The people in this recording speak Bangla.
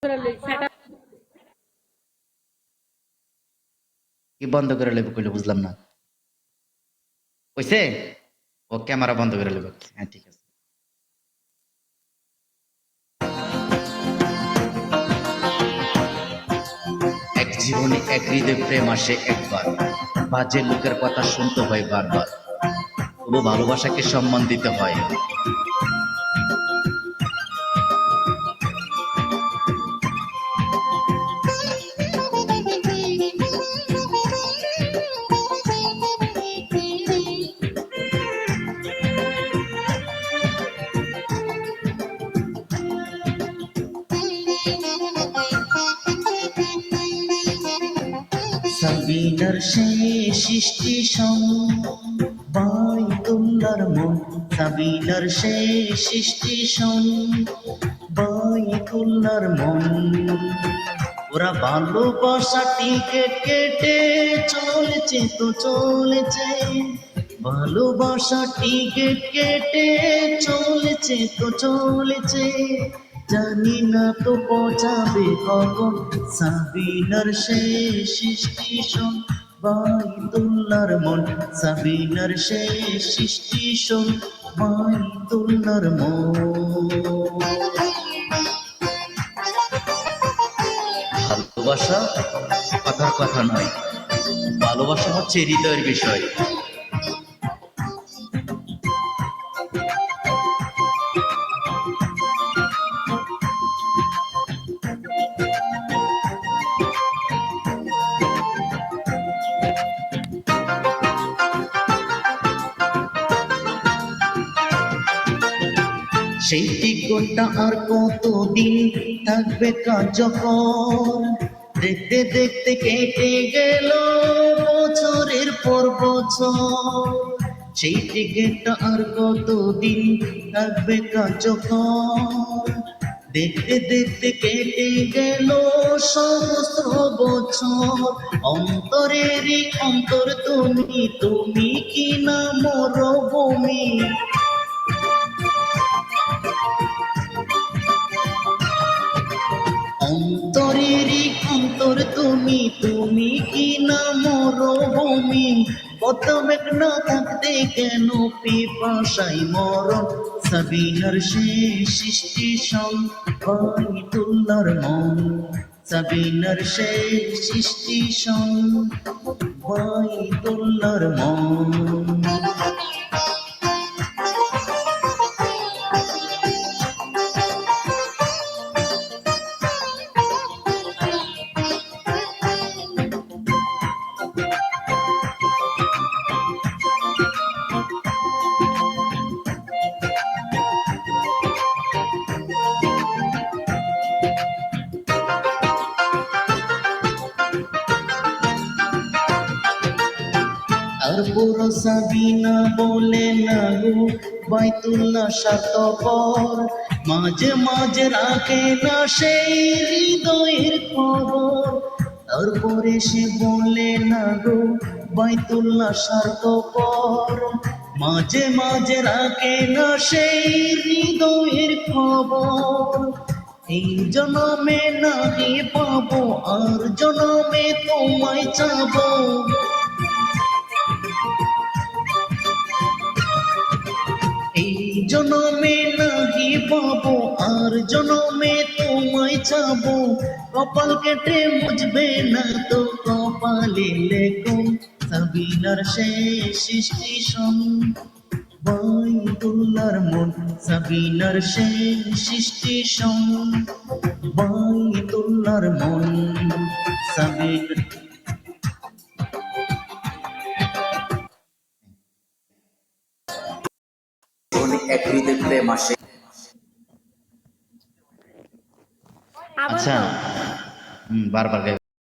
কি বন্ধ করে লেবো কইলে বুঝলাম না। কইছে ও ক্যামেরা বন্ধ করে লেবো। হ্যাঁ ঠিক আছে। এক জীবনে এক হৃদয় প্রেম আসে একবার, বাজে লোকের কথা শুনতে হয় বারবার, তবু ভালোবাসাকে সম্মান দিতে হয়। সাবিনার সেই সৃষ্টি বাইতুল্লাহর মন, সাবিনার সেই সৃষ্টি বাইতুল্লাহর মন, ওরা ভালোবাসা টিকিট কেটে চলেছে তো চলেছে, ভালোবাসা টিকিট কেটে চলেছে তো চলেছে, জানি না তো পৌঁছাবে কখন সাবিনার শেষ সৃষ্টি বাইতুল্লাহর মন, সাবিনার শেষ সৃষ্টি বাইতুল্লাহর মন। ভালোবাসা কথার কথা নয়, ভালোবাসা হচ্ছে হৃদয়ের বিষয়। সেই টিকটটা আর কতদিন থাকবে কার্যকর, দেখতে দেখতে কেটে গেল বছরের পর বছর, সেই টিকিটটা আর কতদিন থাকবে কার্যকর, দেখতে দেখতে কেটে গেল সহস্র বছর, অন্তরেরই অন্তর তুমি, তুমি কি না মরভূমি, অন্তরেরই অন্তর তুমি, তুমি কি না মরভূমি, কত মেঘ না থাকতে কেন পিপাসায় মরণ, সাবিনার শেষ সৃষ্টি বাইতুল্লাহর মন, সাবিনার শেষ সৃষ্টি বাইতুল্লাহর মন। তারপর সাবিনা বলে না গো বাইতুল্লাহ স্বার্থপর, মাঝে মাঝে রাখে না সেই হৃদয়ের খবর, তারপরে সে বলে না গো বাইতুল্লাহ স্বার্থপর, মাঝে মাঝে রাখে না সেই হৃদয়ের খবর, এই জনমে নাহি পাবো আর জনমে তোমায় চাবো, এই জনমে নাহি পাবো আর জনমে তোমায় চাবো, কপাল কেটে মুছবে না তো কপালে লেখো সাবিনার শেষ সৃষ্টি বাইতুল্লাহর মন, সাবিনার শেষ সৃষ্টি বাইতুল্লাহর মন, সাবিনার এক হৃদয় প্রেম আসে। আচ্ছা বারবার